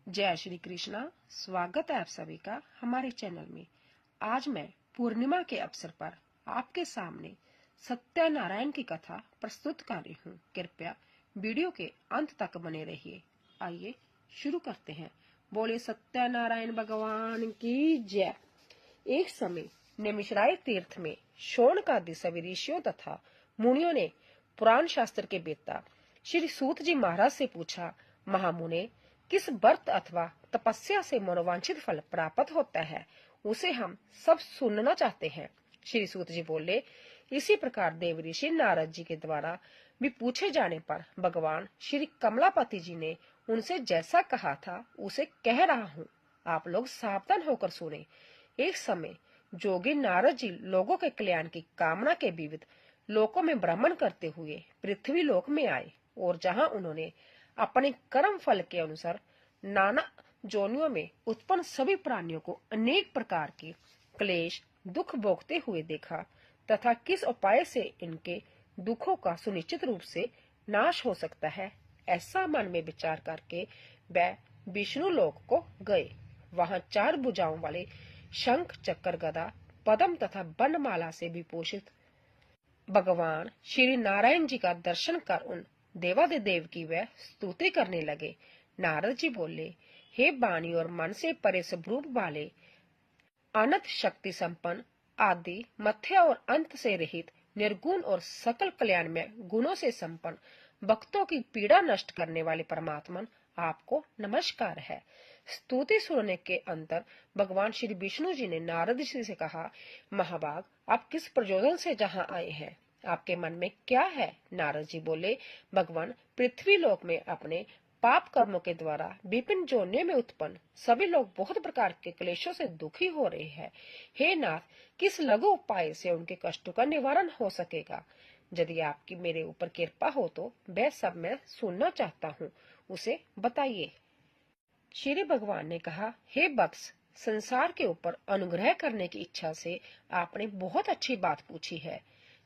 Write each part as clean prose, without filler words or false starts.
जय श्री कृष्णा। स्वागत है आप सभी का हमारे चैनल में। आज मैं पूर्णिमा के अवसर पर आपके सामने सत्यनारायण की कथा प्रस्तुत कर रही हूँ। कृपया वीडियो के अंत तक बने रहिए। आइए शुरू करते हैं। बोले सत्यनारायण भगवान की जय। एक समय नैमिषारण्य तीर्थ में शौनकादि सभी ऋषियों तथा मुनियों ने पुराण शास्त्र के वेत्ता श्री सूत जी महाराज से पूछा, महामुने, किस व्रत अथवा तपस्या से मनोवांछित फल प्राप्त होता है, उसे हम सब सुनना चाहते हैं। श्री सूत जी बोले, इसी प्रकार देव ऋषि नारद जी के द्वारा भी पूछे जाने पर भगवान श्री कमलापति जी ने उनसे जैसा कहा था उसे कह रहा हूँ। आप लोग सावधान होकर सुने। एक समय जोगी नारद जी लोगों के कल्याण की कामना के विविध लोकों में भ्रमण करते हुए पृथ्वी लोक में आए और जहाँ उन्होंने अपने कर्म फल के अनुसार नाना जोनियों में उत्पन्न सभी प्राणियों को अनेक प्रकार के क्लेश दुख भोगते हुए देखा तथा किस उपाय से इनके दुखों का सुनिश्चित रूप से नाश हो सकता है, ऐसा मन में विचार करके वह विष्णु लोक को गए। वहां 4 भुजाओं वाले शंख चक्र गदा पद्म तथा बनमाला से विभूषित भगवान श्री नारायण जी का दर्शन कर उन देवादिदेव की वह स्तुति करने लगे। नारद जी बोले, हे वाणी और मन से परे स्वरूप वाले, अनंत शक्ति संपन्न, आदि मध्य और अंत से रहित, निर्गुण और सकल कल्याण में गुणों से संपन्न, भक्तों की पीड़ा नष्ट करने वाले परमात्मन, आपको नमस्कार है। स्तुति सुनने के अंतर भगवान श्री विष्णु जी ने नारद जी से कहा, महाभाग, आप किस प्रयोजन से जहाँ आए हैं, आपके मन में क्या है? नारद जी बोले, भगवान, पृथ्वी लोक में अपने पाप कर्मों के द्वारा विभिन्न जोनियों में उत्पन्न सभी लोग बहुत प्रकार के क्लेशों से दुखी हो रहे हैं। हे नाथ, किस लघु उपाय से उनके कष्टों का निवारण हो सकेगा? यदि आपकी मेरे ऊपर कृपा हो तो वह सब मैं सुनना चाहता हूँ, उसे बताइए। श्री भगवान ने कहा, हे वत्स, संसार के ऊपर अनुग्रह करने की इच्छा से आपने बहुत अच्छी बात पूछी है।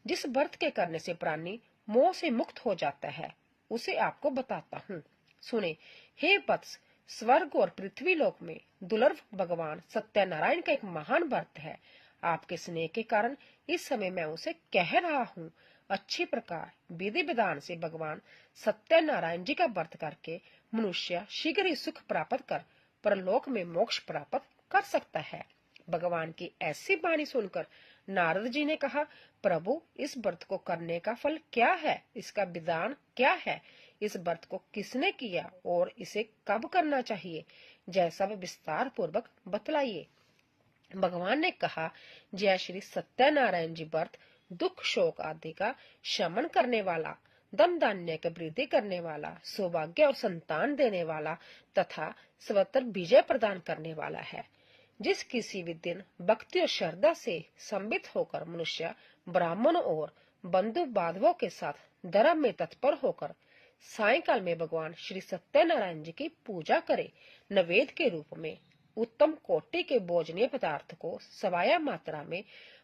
जिस व्रत के करने से प्राणी मोह से मुक्त हो जाता है, उसे आपको बताता हूँ, सुने। हे वत्स, स्वर्ग और पृथ्वी लोक में दुर्लभ भगवान सत्यनारायण का एक महान व्रत है। आपके स्नेह के कारण इस समय मैं उसे कह रहा हूँ। अच्छी प्रकार विधि विधान से भगवान सत्यनारायण जी का व्रत करके मनुष्य शीघ्र ही सुख प्राप्त कर परलोक में मोक्ष प्राप्त कर सकता है। भगवान की ऐसी वाणी सुनकर नारद जी ने कहा, प्रभु, इस व्रत को करने का फल क्या है? इसका विधान क्या है? इस व्रत को किसने किया और इसे कब करना चाहिए? जैसा विस्तार पूर्वक बतलाइए। भगवान ने कहा, जय श्री सत्यनारायण जी व्रत दुख शोक आदि का शमन करने वाला, धन धान्य की वृद्धि करने वाला, सौभाग्य और संतान देने वाला तथा सर्वत्र विजय प्रदान करने वाला है। जिस किसी भी दिन भक्ति और श्रद्धा से संबित होकर मनुष्य ब्राह्मणों और बंधु बांधवों के साथ धर्म में तत्पर होकर सायंकाल में भगवान श्री सत्यनारायण जी की पूजा करे, नैवेद्य के रूप में उत्तम कोटि के भोजनीय पदार्थ को सवाया मात्रा में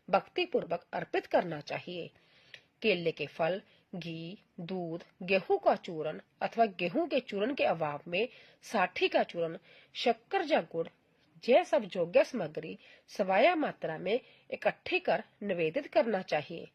भक्ति पूर्वक अर्पित करना चाहिए। केले के फल, घी, दूध, गेहूं का चूर्ण अथवा गेहूं के चूर्ण के अभाव में साठी का चूर्ण, शक्कर या गुड़, यह सब योग्य सामग्री सवाया मात्रा में इकट्ठी कर निवेदित करना चाहिए।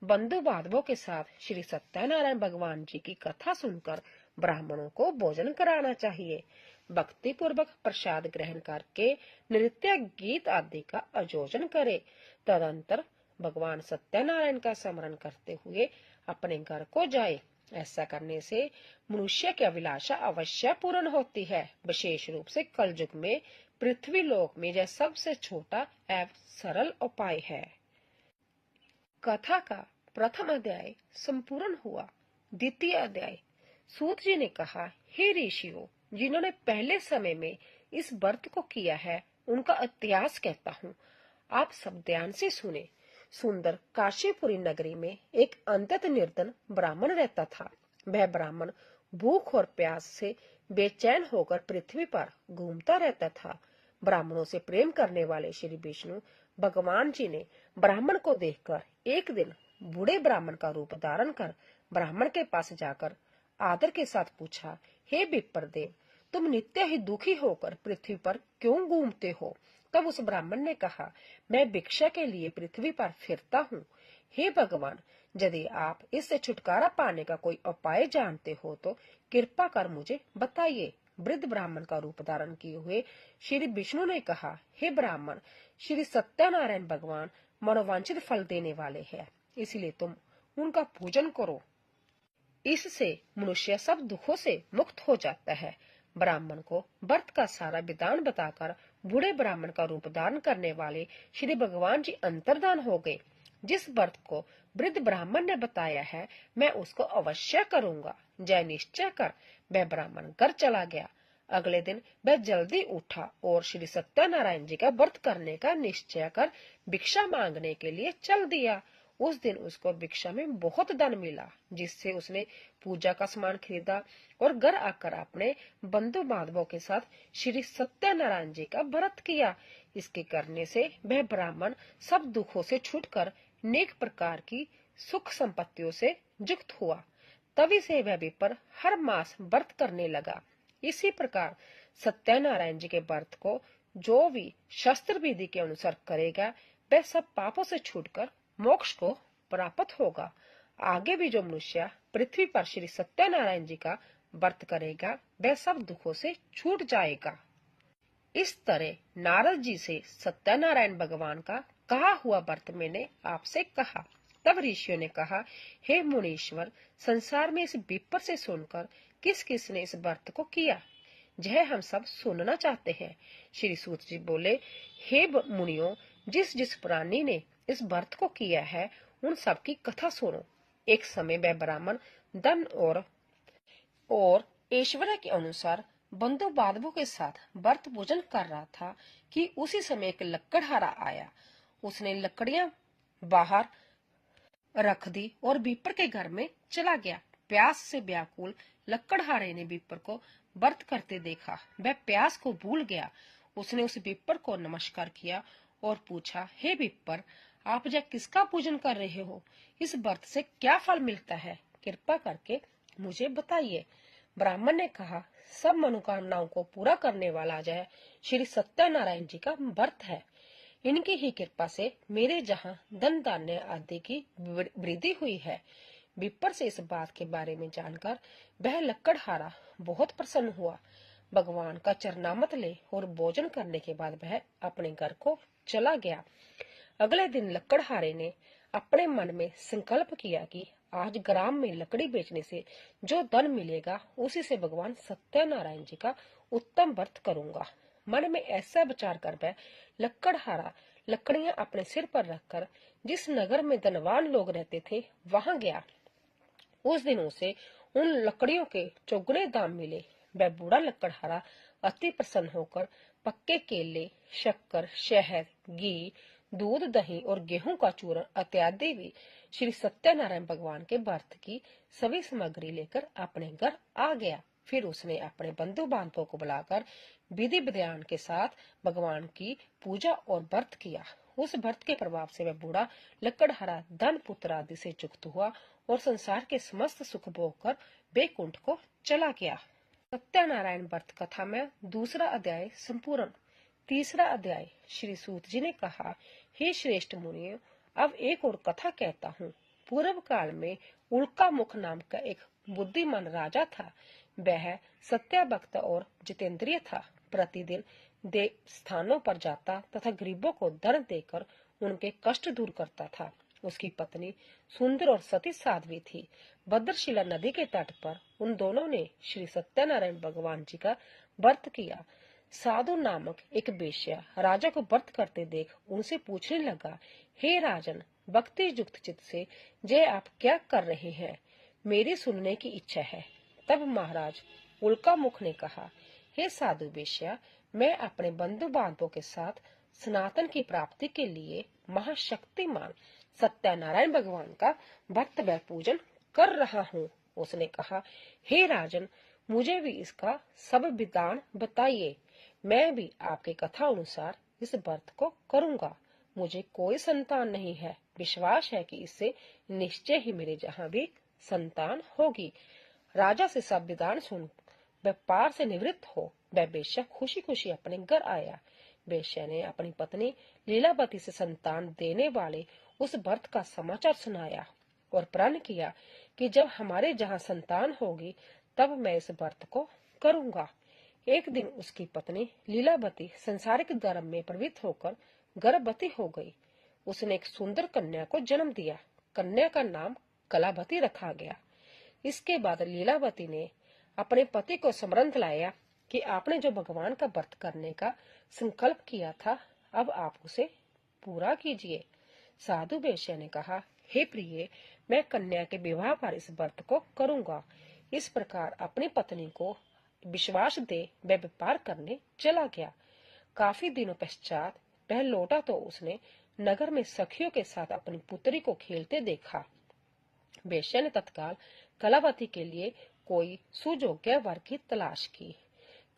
बंधु बांधवों के साथ श्री सत्यनारायण भगवान जी की कथा सुनकर ब्राह्मणों को भोजन कराना चाहिए। भक्ति पूर्वक प्रसाद ग्रहण करके नृत्य गीत आदि का आयोजन करे। तदंतर भगवान सत्यनारायण का स्मरण करते हुए अपने घर को जाए। ऐसा करने से मनुष्य की अभिलाषा अवश्य पूर्ण होती है। विशेष रूप से कलयुग में पृथ्वी लोक में यह सबसे छोटा एवं सरल उपाय है। कथा का प्रथम अध्याय संपूर्ण हुआ। द्वितीय अध्याय। सूत जी ने कहा, हे ऋषियों, जिन्होंने पहले समय में इस व्रत को किया है, उनका इतिहास कहता हूँ, आप सब ध्यान से सुने। सुंदर काशीपुरी नगरी में एक अंतत निर्धन ब्राह्मण रहता था। वह ब्राह्मण भूख और प्यास से बेचैन होकर पृथ्वी पर घूमता रहता था। ब्राह्मणों से प्रेम करने वाले श्री विष्णु भगवान जी ने ब्राह्मण को देखकर एक दिन बूढ़े ब्राह्मण का रूप धारण कर ब्राह्मण के पास जाकर आदर के साथ पूछा, हे विप्रदेव, तुम नित्य ही दुखी होकर पृथ्वी पर क्यों घूमते हो? तब उस ब्राह्मण ने कहा, मैं भिक्षा के लिए पृथ्वी पर फिरता हूँ। हे भगवान, यदि आप इससे छुटकारा पाने का कोई उपाय जानते हो तो कृपा कर मुझे बताइए। वृद्ध ब्राह्मण का रूप धारण किए हुए श्री विष्णु ने कहा, हे ब्राह्मण, श्री सत्यनारायण भगवान मनोवांछित फल देने वाले हैं, इसलिए तुम उनका पूजन करो। इससे मनुष्य सब दुखों से मुक्त हो जाता है। ब्राह्मण को व्रत का सारा विधान बताकर बूढ़े ब्राह्मण का रूप धारण करने वाले श्री भगवान जी अंतर्धान हो गए। जिस व्रत को वृद्ध ब्राह्मण ने बताया है, मैं उसको अवश्य करूंगा। जय निश्चय कर वह ब्राह्मण घर चला गया। अगले दिन वह जल्दी उठा और श्री सत्यनारायण जी का व्रत करने का निश्चय कर भिक्षा मांगने के लिए चल दिया। उस दिन उसको भिक्षा में बहुत धन मिला, जिससे उसने पूजा का सामान खरीदा और घर आकर अपने बंधु बांधवों के साथ श्री सत्यनारायण जी का व्रत किया। इसके करने से वह ब्राह्मण सब दुखों से छूटकर नेक प्रकार की सुख संपत्तियों से युक्त हुआ। तभी से वह विप्र हर मास व्रत करने लगा। इसी प्रकार सत्यनारायण जी के व्रत को जो भी शास्त्र विधि के अनुसार करेगा, वह सब पापों से छूटकर मोक्ष को प्राप्त होगा। आगे भी जो मनुष्य पृथ्वी पर श्री सत्यनारायण जी का व्रत करेगा, वह सब दुखों से छूट जाएगा। इस तरह नारद जी से सत्यनारायण भगवान का कहा हुआ व्रत मैंने आपसे कहा। तब ऋषियों ने कहा, हे मुनीश्वर, संसार में इस विप्र से सुनकर किस किस ने इस व्रत को किया, यह हम सब सुनना चाहते हैं। श्री सूत जी बोले, हे मुनियों, जिस जिस प्राणी ने इस व्रत को किया है, उन सब की कथा सुनो। एक समय वह ब्राह्मण धन और ऐश्वर्य के अनुसार बंधु बांधवों के साथ व्रत पूजन कर रहा था कि उसी समय एक लकड़हारा आया। उसने लकड़ियां बाहर रख दी और विप्र के घर में चला गया। प्यास से व्याकुल लकड़हारे ने विप्र को व्रत करते देखा। वह प्यास को भूल गया। उसने उस विप्र को नमस्कार किया और पूछा, हे विप्र, आप यह किसका पूजन कर रहे हो? इस व्रत से क्या फल मिलता है? कृपा करके मुझे बताइए। ब्राह्मण ने कहा, सब मनोकामनाओं को पूरा करने वाला जय श्री सत्यनारायण जी का व्रत है। इनकी ही कृपा से मेरे जहाँ धन धान्य आदि की वृद्धि हुई है। विप्र से इस बात के बारे में जानकर वह लकड़हारा बहुत प्रसन्न हुआ। भगवान का चरणामृत ले और भोजन करने के बाद वह अपने घर को चला गया। अगले दिन लकड़हारे ने अपने मन में संकल्प किया कि आज ग्राम में लकड़ी बेचने से जो धन मिलेगा, उसी से भगवान सत्यनारायण जी का उत्तम व्रत करूंगा। मन में ऐसा विचार कर वह लकड़हारा लकड़ियां अपने सिर पर रखकर जिस नगर में धनवान लोग रहते थे, वहां गया। उस दिन उसे उन लकड़ियों के चौगुने दाम मिले। वह बूढ़ा लकड़हारा अति प्रसन्न होकर पक्के केले, शक्कर, शहद, घी, दूध, दही और गेहूं का चूर्ण इत्यादि भी श्री सत्यनारायण भगवान के व्रत की सभी सामग्री लेकर अपने घर आ गया। फिर उसने अपने बंधु बांधवों को बुलाकर विधि विधान के साथ भगवान की पूजा और व्रत किया। उस व्रत के प्रभाव से वह बूढ़ा लकड़हारा धन पुत्र आदि से युक्त हुआ और संसार के समस्त सुख भोग कर बैकुंठ को चला गया। सत्यनारायण व्रत कथा में दूसरा अध्याय संपूर्ण। तीसरा अध्याय। श्री सूत जी ने कहा, हे श्रेष्ठ मुनियों, अब एक और कथा कहता हूँ। पूर्व काल में उल्का मुख नाम का एक बुद्धिमान राजा था। वह सत्यभक्त और जितेंद्रिय था। प्रतिदिन देव स्थानों पर जाता तथा गरीबों को धन देकर उनके कष्ट दूर करता था। उसकी पत्नी सुंदर और सती साध्वी थी। भद्रशिला नदी के तट पर उन दोनों ने श्री सत्यनारायण भगवान जी का व्रत किया। साधु नामक एक वेश्या राजा को व्रत करते देख उनसे पूछने लगा, हे राजन, भक्ति युक्त चित्त से जय आप क्या कर रहे हैं? मेरी सुनने की इच्छा है। तब महाराज उल्का मुख ने कहा, हे साधु वेश्या, मैं अपने बंधु बांधवों के साथ सनातन की प्राप्ति के लिए महाशक्तिमान सत्यनारायण भगवान का व्रत व पूजन कर रहा हूँ। उसने कहा, हे राजन, मुझे भी इसका सब विधान बताइए। मैं भी आपके कथा अनुसार इस व्रत को करूंगा। मुझे कोई संतान नहीं है। विश्वास है कि इससे निश्चय ही मेरे जहाँ भी संतान होगी। राजा से सब विधान सुन व्यापार से निवृत्त हो वह वेश्या खुशी खुशी अपने घर आया। वेश्या ने अपनी पत्नी लीलावती से संतान देने वाले उस व्रत का समाचार सुनाया और प्रण किया कि जब हमारे जहाँ संतान होगी तब मैं इस व्रत को करूंगा। एक दिन उसकी पत्नी लीलावती संसारिक धर्म में प्रवृत्त होकर गर्भवती हो गई। उसने एक सुंदर कन्या को जन्म दिया। कन्या का नाम कलावती रखा गया। इसके बाद लीलावती ने अपने पति को स्मरण दिलाया कि आपने जो भगवान का व्रत करने का संकल्प किया था अब आप उसे पूरा कीजिए। साधु वेश्या ने कहा, हे प्रिय, मैं कन्या के विवाह पर इस व्रत को करूंगा। इस प्रकार अपनी पत्नी को विश्वास दे वह व्यापार करने चला गया। काफी दिनों पश्चात वह लौटा तो उसने नगर में सखियों के साथ अपनी पुत्री को खेलते देखा। वेश्या ने तत्काल कलावती के लिए कोई सुयोग्य वर की तलाश की।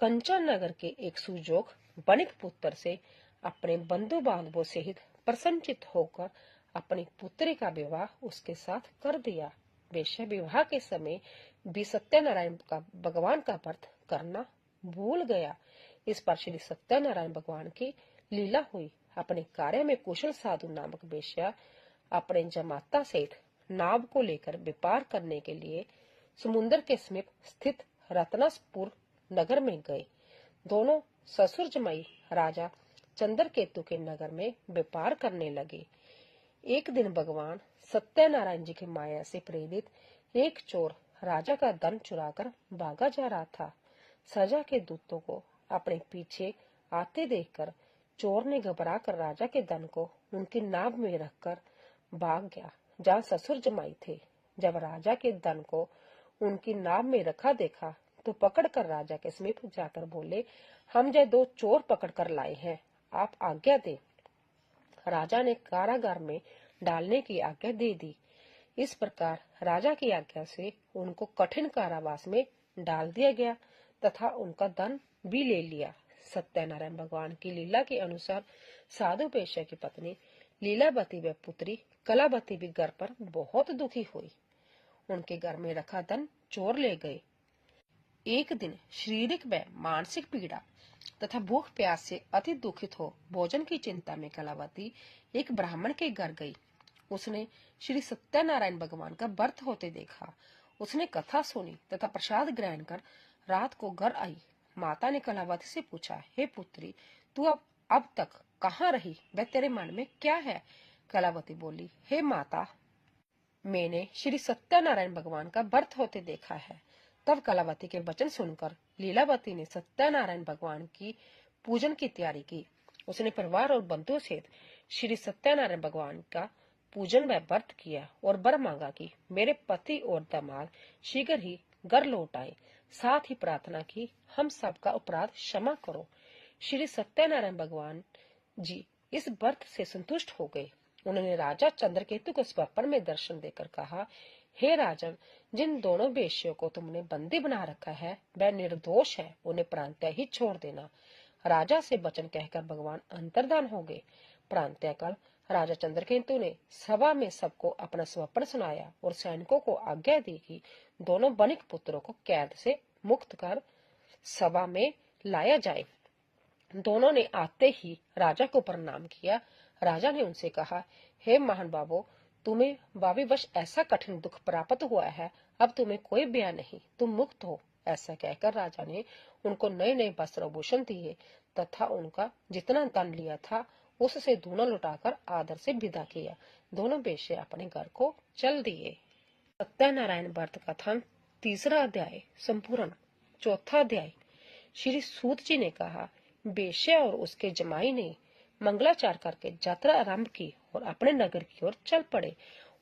कंचन नगर के एक सुजोग बणिक पुत्र से अपने बंधु बांधवों सहित प्रसन्नचित होकर अपनी पुत्री का विवाह उसके साथ कर दिया। वेश्या विवाह के समय भी सत्यनारायण का भगवान का व्रत करना भूल गया। इस पर श्री सत्यनारायण भगवान की लीला हुई। अपने कार्य में कुशल साधु नामक वेश्या अपने जमाता सहित नाव को लेकर व्यापार करने के लिए समुद्र के समीप स्थित रत्नसपुर नगर में गए। दोनों ससुर जमाई राजा चंद्रकेतु के नगर में व्यापार करने लगे। एक दिन भगवान सत्यनारायण जी की माया से प्रेरित एक चोर राजा का धन चुराकर भागा जा रहा था। सजा के दूतों को अपने पीछे आते देखकर चोर ने घबरा कर राजा के धन को उनकी नाव में रखकर भाग गया जहाँ ससुर जमाई थे। जब राजा के धन को उनकी नाव में रखा देखा तो पकड़कर राजा के समीप जाकर बोले, हम ये दो चोर पकड़ कर लाए हैं, आप आज्ञा दे। राजा ने कारागार में डालने की आज्ञा दे दी। इस प्रकार राजा की आज्ञा से उनको कठिन कारावास में डाल दिया गया तथा उनका धन भी ले लिया। सत्यनारायण भगवान की लीला के अनुसार साधु वेश्या की पत्नी लीलावती व पुत्री कलावती भी घर पर बहुत दुखी हुई। उनके घर में रखा धन चोर ले गए। एक दिन शारीरिक व मानसिक पीड़ा तथा भूख प्यास से अति दुखित हो भोजन की चिंता में कलावती एक ब्राह्मण के घर गई। उसने श्री सत्यनारायण भगवान का व्रत होते देखा। उसने कथा सुनी तथा प्रसाद ग्रहण कर रात को घर आई। माता ने कलावती से पूछा, हे पुत्री, तू अब तक कहाँ रही? वह तेरे मन में क्या है? कलावती बोली, हे माता, मैंने श्री सत्यनारायण भगवान का व्रत होते देखा है। तब कलावती के वचन सुनकर लीलावती ने सत्यनारायण भगवान की पूजन की तैयारी की। उसने परिवार और बंधुओं सहित श्री सत्यनारायण भगवान का पूजन व व्रत किया और वर मांगा कि मेरे पति और दामाद शीघ्र ही घर लौट आए। साथ ही प्रार्थना की, हम सबका अपराध क्षमा करो। श्री सत्यनारायण भगवान जी इस व्रत से संतुष्ट हो गए। उन्होंने राजा चंद्रकेतु को स्वप्न में दर्शन देकर कहा, हे राजन, जिन दोनों वेश्यों को तुमने बंदी बना रखा है वह निर्दोष है, उन्हें प्रांतः ही छोड़ देना। राजा से वचन कहकर भगवान अंतर्धान हो गए। प्रांतःकाल राजा चंद्रकेतु ने सभा में सबको अपना स्वप्न सुनाया और सैनिकों को आज्ञा दी कि दोनों बनिक पुत्रों को कैद से मुक्त कर सभा में लाया जाए। दोनों ने आते ही राजा को प्रणाम किया। राजा ने उनसे कहा, हे महान बाबू, तुम्हें भाविवश ऐसा कठिन दुख प्राप्त हुआ है, अब तुम्हें कोई भय नहीं, तुम मुक्त हो। ऐसा कहकर राजा ने उनको नए नए वस्त्र आभूषण दिए तथा उनका जितना धन लिया था उससे दूना लुटाकर आदर से विदा किया। दोनों वेश्या अपने घर को चल दिए। सत्यनारायण व्रत कथन तीसरा अध्याय संपूर्ण। चौथा अध्याय। श्री सूत जी ने कहा, वेश्या और उसके जमाई ने मंगलाचार करके यात्रा आरंभ की और अपने नगर की ओर चल पड़े।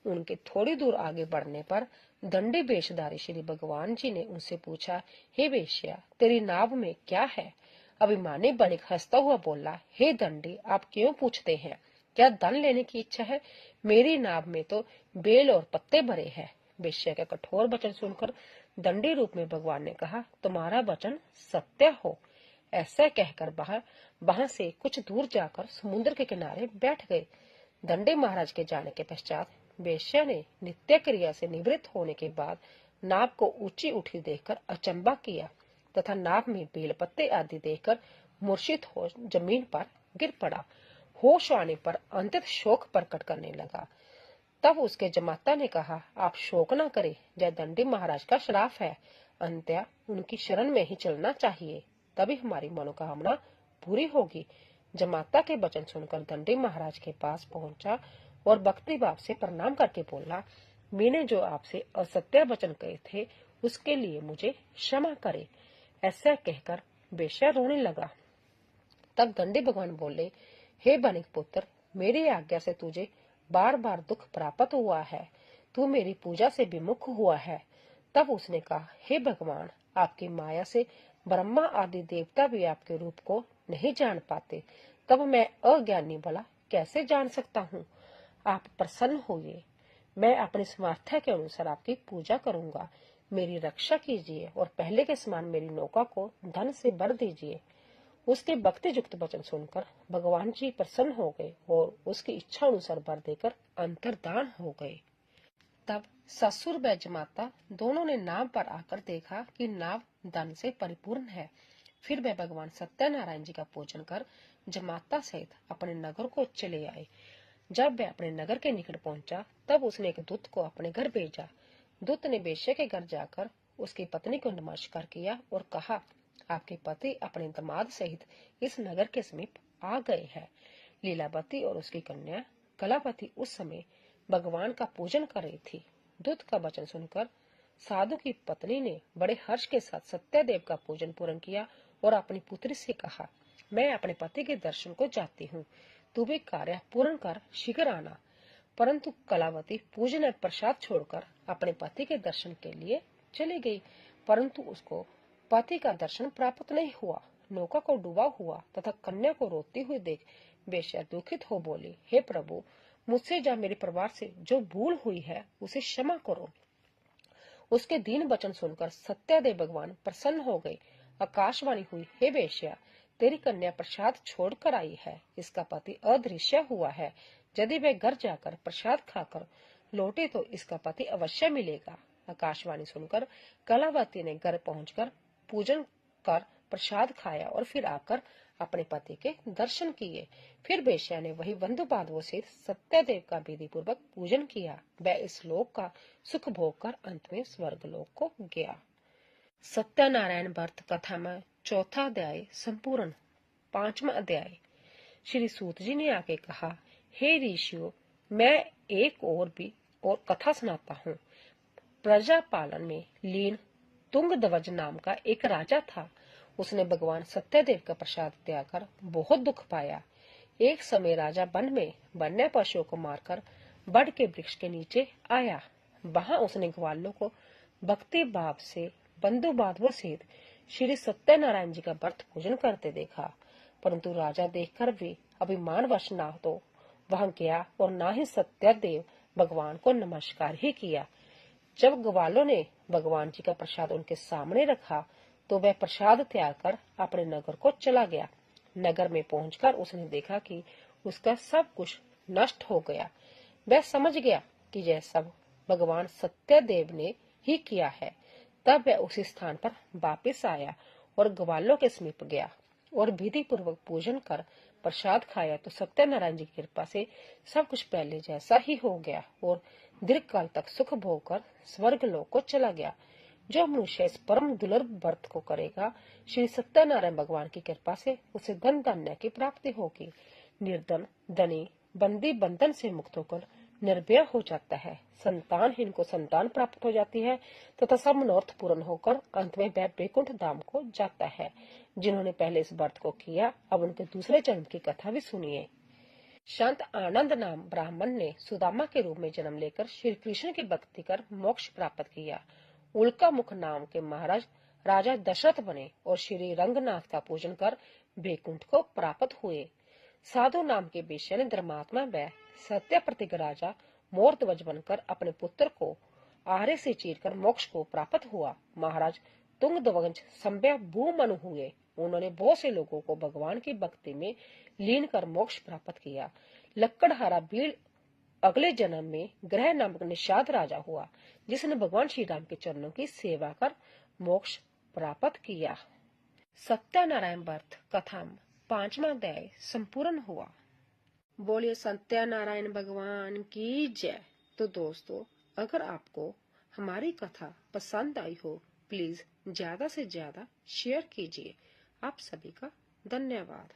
उनके थोड़ी दूर आगे बढ़ने पर दंडी वेशधारी श्री भगवान जी ने उनसे पूछा, हे वेश्या, तेरी नाव में क्या है? अभिमानी बणिक हंसता हुआ बोला, हे दंडी, आप क्यों पूछते हैं? क्या धन लेने की इच्छा है? मेरी नाव में तो बेल और पत्ते भरे हैं। वेश्या का कठोर वचन सुनकर दंडी रूप में भगवान ने कहा, तुम्हारा वचन सत्य हो। ऐसा कहकर वहां से कुछ दूर जाकर समुद्र के किनारे बैठ गए। दंडी महाराज के जाने के पश्चात वेश्या ने नित्य क्रिया से निवृत्त होने के बाद नाव को ऊंची उठी देखकर अचंबा किया तथा नाव में बेलपत्ते आदि देखकर मूर्छित हो जमीन पर गिर पड़ा। होश आने पर अंततः शोक प्रकट करने लगा। तब उसके जमाता ने कहा, आप शोक न करें, जय दंडी महाराज का श्राप है, अंत्या उनकी शरण में ही चलना चाहिए, तभी हमारी मनोकामना पूरी होगी। जमाता के वचन सुनकर दंडी महाराज के पास पहुंचा और भक्ति भाव से प्रणाम करके बोला, मैंने जो आपसे असत्य वचन कहे थे उसके लिए मुझे क्षमा करे। ऐसा कहकर बेश्या रोने लगा। तब दंडी भगवान बोले, हे बनिक पुत्र, मेरी आज्ञा से तुझे बार बार दुख प्राप्त हुआ है, तू मेरी पूजा से विमुख हुआ है। तब उसने कहा, हे भगवान, आपकी माया से ब्रह्मा आदि देवता भी आपके रूप को नहीं जान पाते, तब मैं अज्ञानी भला कैसे जान सकता हूँ। आप प्रसन्न होइए, मैं अपनी सामर्थ्य के अनुसार आपकी पूजा करूंगा। मेरी रक्षा कीजिए और पहले के समान मेरी नौका को धन से भर दीजिए। उसके भक्ति युक्त वचन सुनकर भगवान जी प्रसन्न हो गए और उसकी इच्छा अनुसार वर देकर अंतर्धान हो गए। तब ससुर व जमाता दोनों ने नाव पर आकर देखा कि नाव धन से परिपूर्ण है। फिर वे भगवान सत्यनारायण जी का पूजन कर जमाता सहित अपने नगर को चले आए। जब वह अपने नगर के निकट पहुंचा, तब उसने एक दूत को अपने घर भेजा। दूत ने बेश्या के घर जाकर उसकी पत्नी को नमस्कार किया और कहा, आपके पति अपने दामाद सहित इस नगर के समीप आ गए हैं। लीलावती और उसकी कन्या कलावती उस समय भगवान का पूजन कर रही थी। दूत का वचन सुनकर साधु की पत्नी ने बड़े हर्ष के साथ सत्यदेव का पूजन पूर्ण किया और अपनी पुत्री से कहा, मैं अपने पति के दर्शन को जाती हूँ, तू भी कार्य पूर्ण कर शीघ्र आना। परंतु कलावती पूजन और प्रसाद छोड़कर अपने पति के दर्शन के लिए चली गई, परंतु उसको पति का दर्शन प्राप्त नहीं हुआ। नौका को डूबा हुआ तथा कन्या को रोती हुई देख बेश्या दुखित हो बोली, हे प्रभु, मुझसे या मेरे परिवार से जो भूल हुई है उसे क्षमा करो। उसके दीन वचन सुनकर सत्यदेव भगवान प्रसन्न हो गए। आकाशवाणी हुई, हे बेश्या, तेरी कन्या प्रसाद छोड़कर आई है, इसका पति अदृश्य हुआ है। यदि वह घर जाकर प्रसाद खाकर लौटे तो इसका पति अवश्य मिलेगा। आकाशवाणी सुनकर कलावती ने घर पहुंचकर पूजन कर प्रसाद खाया और फिर आकर अपने पति के दर्शन किए। फिर बेश्या ने वही बंधु बांधवों से सत्यदेव का विधि पूर्वक पूजन किया। वह इस लोक का सुख भोग कर अंत में स्वर्ग लोक को गया। सत्यनारायण व्रत कथा में चौथा अध्याय संपूर्ण। 5वां अध्याय। श्री सूत जी ने आके कहा, हे ऋषियों, मैं एक और कथा सुनाता हूँ। प्रजा पालन में लीन तुंगध्वज नाम का एक राजा था। उसने भगवान सत्यदेव का प्रसाद त्याग कर बहुत दुख पाया। एक समय राजा वन में वन्य पशुओं को मारकर बड़ के वृक्ष के नीचे आया। वहां उसने ग्वालों को भक्ति भाव से बंधु बांधवों सहित श्री सत्यनारायण जी का व्रत पूजन करते देखा, परंतु राजा देखकर भी अभिमानवश ना तो वहां गया और ना ही सत्यदेव भगवान को नमस्कार ही किया। जब ग्वालों ने भगवान जी का प्रसाद उनके सामने रखा तो वह प्रसाद त्याग कर अपने नगर को चला गया। नगर में पहुंचकर उसने देखा कि उसका सब कुछ नष्ट हो गया। वह समझ गया कि यह सब भगवान सत्यदेव ने ही किया है। तब वह उसी स्थान पर वापस आया और ग्वालों के समीप गया और विधि पूर्वक पूजन कर प्रसाद खाया तो सत्यनारायण जी की कृपा से सब कुछ पहले जैसा ही हो गया और दीर्घ काल तक सुख भोग कर स्वर्ग लोक को चला गया। जो मनुष्य इस परम दुर्लभ व्रत को करेगा, श्री सत्यनारायण भगवान की कृपा से उसे धन धान्य की प्राप्ति होगी। निर्धन धनी बंदी बंधन से मुक्त होकर निर्भय हो जाता है। संतानहीन को संतान प्राप्त हो जाती है तथा सब मनोरथ पूर्ण होकर अंत में वह वैकुंठ धाम को जाता है। जिन्होंने पहले इस व्रत को किया, अब उनके दूसरे जन्म की कथा भी सुनिए। संत आनंद नाम ब्राह्मण ने सुदामा के रूप में जन्म लेकर श्री कृष्ण की भक्ति कर मोक्ष प्राप्त किया। उल्का मुख नाम के महाराज राजा दशरथ बने और श्री रंगनाथ का पूजन कर वैकुंठ को प्राप्त हुए। साधु नाम के बेश्या ने धर्मात्मा व सत्य प्रतिज्ञ राजा मोरध्वज बनकर अपने पुत्र को आहारे से चीरकर मोक्ष को प्राप्त हुआ। महाराज तुंगध्वज संभ्य भूमनु हुए। उन्होंने बहुत से लोगों को भगवान की भक्ति में लीन कर मोक्ष प्राप्त किया। लक्कड़हारा भीड़ अगले जन्म में ग्रह नामक निषाद राजा हुआ, जिसने भगवान श्री राम के चरणों की सेवा कर मोक्ष प्राप्त किया। सत्यनारायण व्रत कथा 5वां अध्याय संपूर्ण हुआ। बोलिए सत्यनारायण भगवान की जय। तो दोस्तों, अगर आपको हमारी कथा पसंद आई हो, प्लीज ज्यादा से ज्यादा शेयर कीजिए। आप सभी का धन्यवाद।